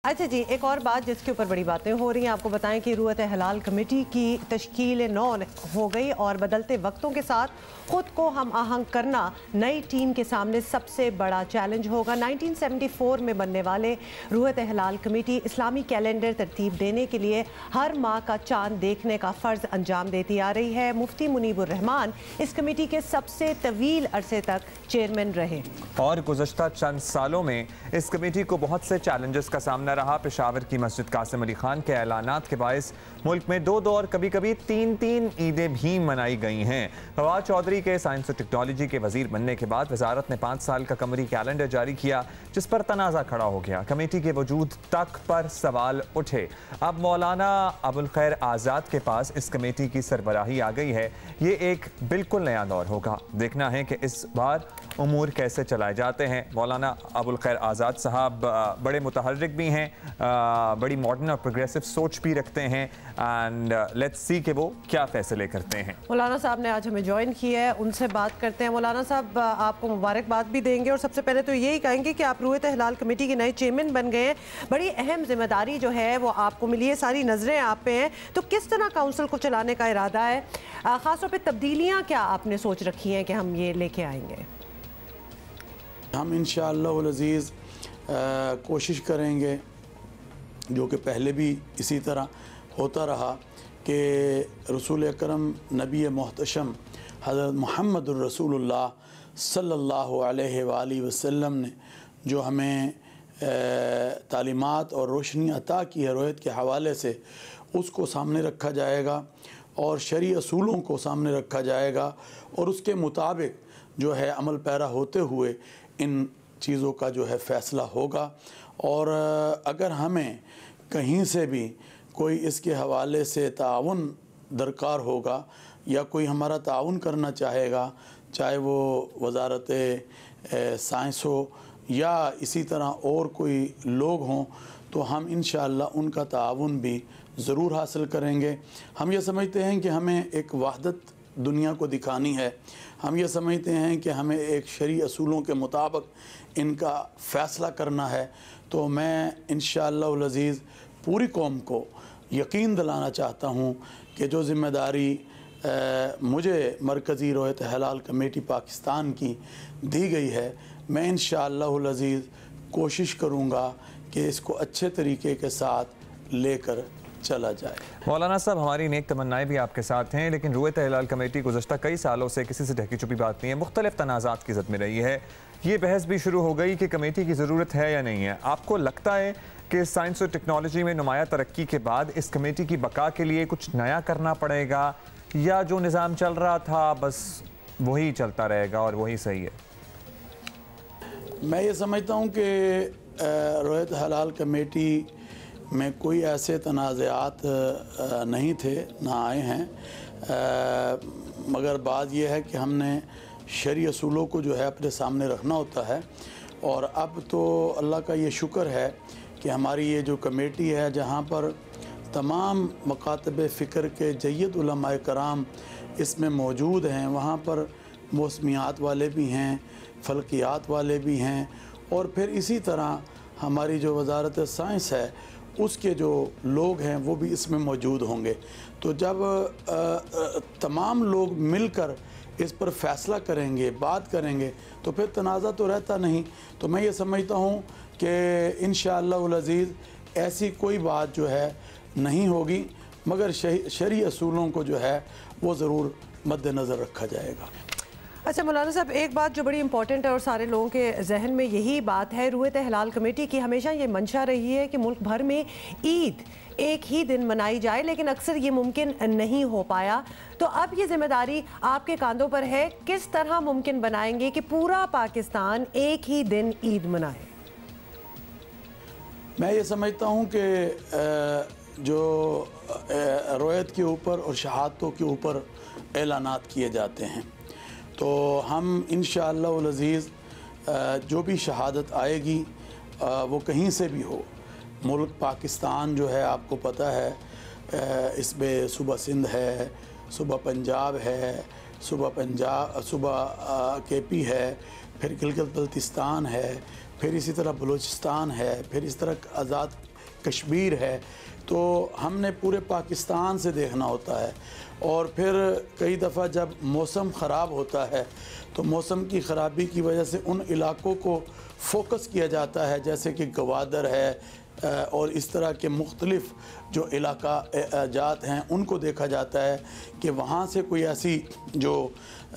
अच्छा जी, एक और बात जिसके ऊपर बड़ी बातें हो रही हैं, आपको बताएं कि रूयत हलाल कमेटी की तश्कील नौ हो गई और बदलते वक्तों के साथ खुद को हम आहंग करना नई टीम के सामने सबसे बड़ा चैलेंज होगा। 1974 में बनने वाले रूयत हलाल कमेटी इस्लामी कैलेंडर तरतीब देने के लिए हर माह का चांद देखने का फ़र्ज अंजाम देती आ रही है। मुफ्ती मुनीबुर रहमान इस कमेटी के सबसे तवील अरसे तक चेयरमैन रहे और गुज़श्ता चंद सालों में इस कमेटी को बहुत से चैलेंजेस का सामना रहा। पेशावर की मस्जिद कासिम अली खान के ऐलानात के बायस मुल्क में 2-2 और कभी-कभी 3-3 ईदें भी मनाई गई हैं। फवाद चौधरी के साइंस और टेक्नोलॉजी के वजीर बनने के बाद वजारत ने 5 साल का कमरी कैलेंडर जारी किया, जिस पर तनाज़ा खड़ा हो गया। कमेटी के वजूद तक पर सवाल उठे। अब मौलाना अबुल खैर आज़ाद के पास इस कमेटी की सरबराही आ गई है। ये एक बिल्कुल नया दौर होगा। देखना है कि इस बार उमूर कैसे चलाए जाते हैं। मौलाना अबुल खैर आज़ाद साहब बड़े मुतहर्रिक भी हैं, बड़ी मॉडर्न और प्रोग्रेसिव सोच भी रखते हैं एंड लेट्स सी कि वो क्या फैसले करते हैं। मौलाना साहब ने आज हमें ज्वाइन किया है, उनसे बात करते हैं। मौलाना साहब, आपको मुबारकबाद भी देंगे और सबसे पहले तो यही कहेंगे कि आप रूयत हलाल कमेटी के नए चेयरमैन बन गए हैं। बड़ी अहम जिम्मेदारी जो है वो आपको मिली है, सारी नज़रें आप पे हैं, तो किस तरह काउंसिल को चलाने का इरादा है? ख़ासतौर पर तब्दीलियाँ क्या आपने सोच रखी हैं कि हम ये लेके आएंगे? हम इंशाअल्लाह अज़ीज़ कोशिश करेंगे, जो कि पहले भी इसी तरह होता रहा, कि रसूल अकरम नबी मोहतशम हज़रत मुहम्मदुर रसूलुल्लाह सल्लल्लाहु अलैहि वसल्लम ने जो हमें तालीमात और रोशनी अता की है रूयत के हवाले से, उसको सामने रखा जाएगा और शरई असूलों को सामने रखा जाएगा और उसके मुताबिक जो है अमल पैरा होते हुए इन चीज़ों का जो है फ़ैसला होगा। और अगर हमें कहीं से भी कोई इसके हवाले से ताउन दरकार होगा या कोई हमारा ताउन करना चाहेगा, चाहे वो वजारत साइंस हो या इसी तरह और कोई लोग हों, तो हम इंशाअल्लाह उनका ताउन भी ज़रूर हासिल करेंगे। हम ये समझते हैं कि हमें एक वहदत दुनिया को दिखानी है। हम ये समझते हैं कि हमें एक शरई असूलों के मुताबिक इनका फ़ैसला करना है। तो मैं इंशाअल्लाह अज़ीज़ पूरी कौम को यकीन दिलाना चाहता हूँ कि जो ज़िम्मेदारी मुझे मरकज़ी रूयत हलाल कमेटी पाकिस्तान की दी गई है, मैं इंशाअल्लाह अज़ीज़ कोशिश करूँगा कि इसको अच्छे तरीके के साथ लेकर चला जाए। मौलाना साहब, हमारी नेक तमन्नाएं भी आपके साथ हैं, लेकिन रूयत हलाल कमेटी गुज़श्ता कई सालों से किसी से ढकी छुपी बात नहीं है, मुख्तलिफ तनाज़ात की ज़द में रही है। ये बहस भी शुरू हो गई कि कमेटी की ज़रूरत है या नहीं है। आपको लगता है कि साइंस और टेक्नोलॉजी में नुमाया तरक्की के बाद इस कमेटी की बका के लिए कुछ नया करना पड़ेगा, या जो निज़ाम चल रहा था बस वही चलता रहेगा और वही सही है? मैं ये समझता हूँ कि रूयत हलाल कमेटी में कोई ऐसे तनाज़ात नहीं थे, ना आए हैं, मगर बात यह है कि हमने शरई असूलों को जो है अपने सामने रखना होता है। और अब तो अल्लाह का ये शुक्र है कि हमारी ये जो कमेटी है, जहाँ पर तमाम मकातब फ़िक्र के जय्यद उलमाए कराम इसमें मौजूद हैं, वहाँ पर मौसमियात वाले भी हैं, फ़ल्कियात वाले भी हैं, और फिर इसी तरह हमारी जो वजारत साइंस है उसके जो लोग हैं वो भी इसमें मौजूद होंगे। तो जब तमाम लोग मिलकर इस पर फ़ैसला करेंगे, बात करेंगे, तो फिर तनाज़ा तो रहता नहीं। तो मैं ये समझता हूँ कि इंशाअल्लाह अज़ीज़ ऐसी कोई बात जो है नहीं होगी, मगर शरई असूलों को जो है वो ज़रूर मद्देनज़र रखा जाएगा। अच्छा मौलाना साहब, एक बात जो बड़ी इंपॉर्टेंट है और सारे लोगों के जहन में यही बात है, रूयत हलाल कमेटी की हमेशा ये मंशा रही है कि मुल्क भर में ईद एक ही दिन मनाई जाए, लेकिन अक्सर ये मुमकिन नहीं हो पाया। तो अब ये जिम्मेदारी आपके कांधों पर है, किस तरह मुमकिन बनाएंगे कि पूरा पाकिस्तान एक ही दिन ईद मनाए? मैं ये समझता हूँ कि जो रूयत के ऊपर और शहादतों के ऊपर ऐलानात किए जाते हैं, तो हम इंशाअल्लाह अज़ीज़ जो भी शहादत आएगी वो कहीं से भी हो, मुल्क पाकिस्तान जो है आपको पता है, इसमें सुबह सिंध है, सुबह पंजाब है, सुबह केपी है, फिर गिलगित बल्तिस्तान है, फिर इसी तरह बलूचिस्तान है, फिर इस तरह आज़ाद कश्मीर है, तो हमने पूरे पाकिस्तान से देखना होता है। और फिर कई दफ़ा जब मौसम ख़राब होता है तो मौसम की ख़राबी की वजह से उन इलाक़ों को फोकस किया जाता है, जैसे कि गवादर है और इस तरह के मुख्तलिफ़ जो इलाका जात हैं उनको देखा जाता है कि वहाँ से कोई ऐसी जो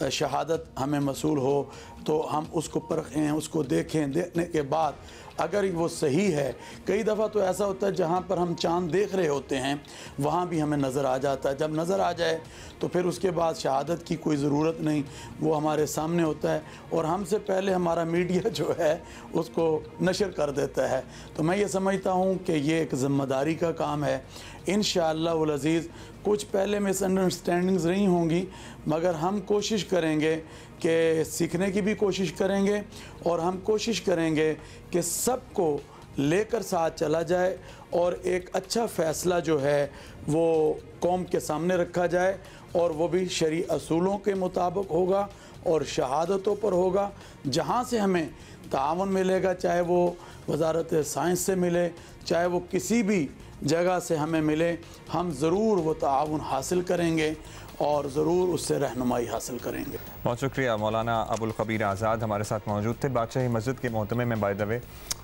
शहादत हमें मसूल हो तो हम उसको परखें, उसको देखें। देखने के बाद अगर वो सही है, कई दफ़ा तो ऐसा होता है जहाँ पर हम चाँद देख रहे होते हैं वहाँ भी हमें नज़र आ जाता है। जब नज़र आ जाए तो फिर उसके बाद शहादत की कोई ज़रूरत नहीं, वो हमारे सामने होता है और हमसे पहले हमारा मीडिया जो है उसको नशर कर देता है। तो मैं ये समझता हूँ कि ये एक ज़िम्मेदारी का काम है। इंशाअल्लाह वल अज़ीज़ कुछ पहले मिसअंडरस्टैंडिंग्स नहीं होंगी, मगर हम कोशिश करेंगे कि सीखने की भी कोशिश करेंगे और हम कोशिश करेंगे कि सबको लेकर साथ चला जाए और एक अच्छा फ़ैसला जो है वो कौम के सामने रखा जाए और वो भी शरई असूलों के मुताबिक होगा और शहादतों पर होगा। जहाँ से हमें तावन मिलेगा, चाहे वो वजारत साइंस से मिले, चाहे वो किसी भी जगह से हमें मिले, हम ज़रूर वो ताउन हासिल करेंगे और ज़रूर उससे रहनुमाई हासिल करेंगे। बहुत शुक्रिया। मौलाना अबुल खबीर आज़ाद हमारे साथ मौजूद थे, बादशाही मस्जिद के मोहतमे में बाय द वे।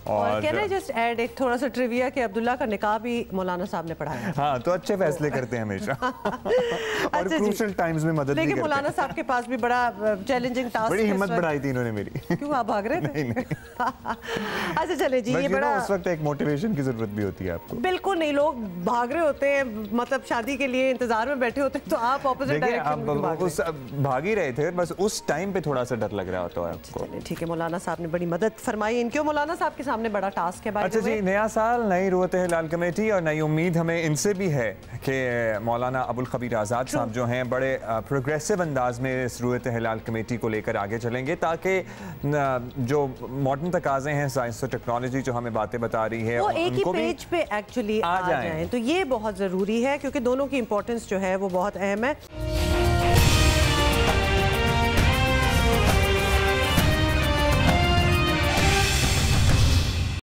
और कैन आई जस्ट ऐड एक थोड़ा सा ट्रिविया कि अब्दुल्ला का निकाह भी मौलाना साहब ने पढ़ाया। हाँ, तो अच्छे फैसले करते हैं हमेशा और क्रूशल टाइम्स में मदद भी करते हैं। लेकिन मौलाना साहब के पास भी बड़ा चैलेंजिंग टास्क, बड़ी हिम्मत बढ़ाई थी इन्होंने मेरी। क्यों, आप भाग रहे थे? नहीं। अच्छा चले जी, ये बड़ा उस वक्त एक मोटिवेशन की जरूरत भी होती है आपको। बिल्कुल नहीं, लोग भाग रहे होते हैं, मतलब शादी के लिए इंतजार में बैठे होते हैं, तो आप ऑपोजिट डायरेक्शन में भाग ही रहे थे, बस उस टाइम पे थोड़ा सा डर लग रहा होता है आपको। ठीक है, मौलाना साहब ने बड़ी मदद फरमाई। इनके मौलाना साहब के सामने बड़ा टास्क है। अच्छा जी, नया साल, नई रूयत हिलाल कमेटी और नई उम्मीद हमें इनसे भी है कि मौलाना अबुल खबीर आज़ाद साहब जो हैं बड़े प्रोग्रेसिव अंदाज में इस रूयत हिलाल कमेटी को लेकर आगे चलेंगे, ताकि जो मॉडर्न तकाज़े हैं, साइंस और टेक्नोलॉजी जो हमें बातें बता रही है, वो एक ही पेज पे एक्चुअली आ जाएं। तो ये बहुत ज़रूरी है क्योंकि दोनों की इंपॉर्टेंस जो है वो बहुत अहम है।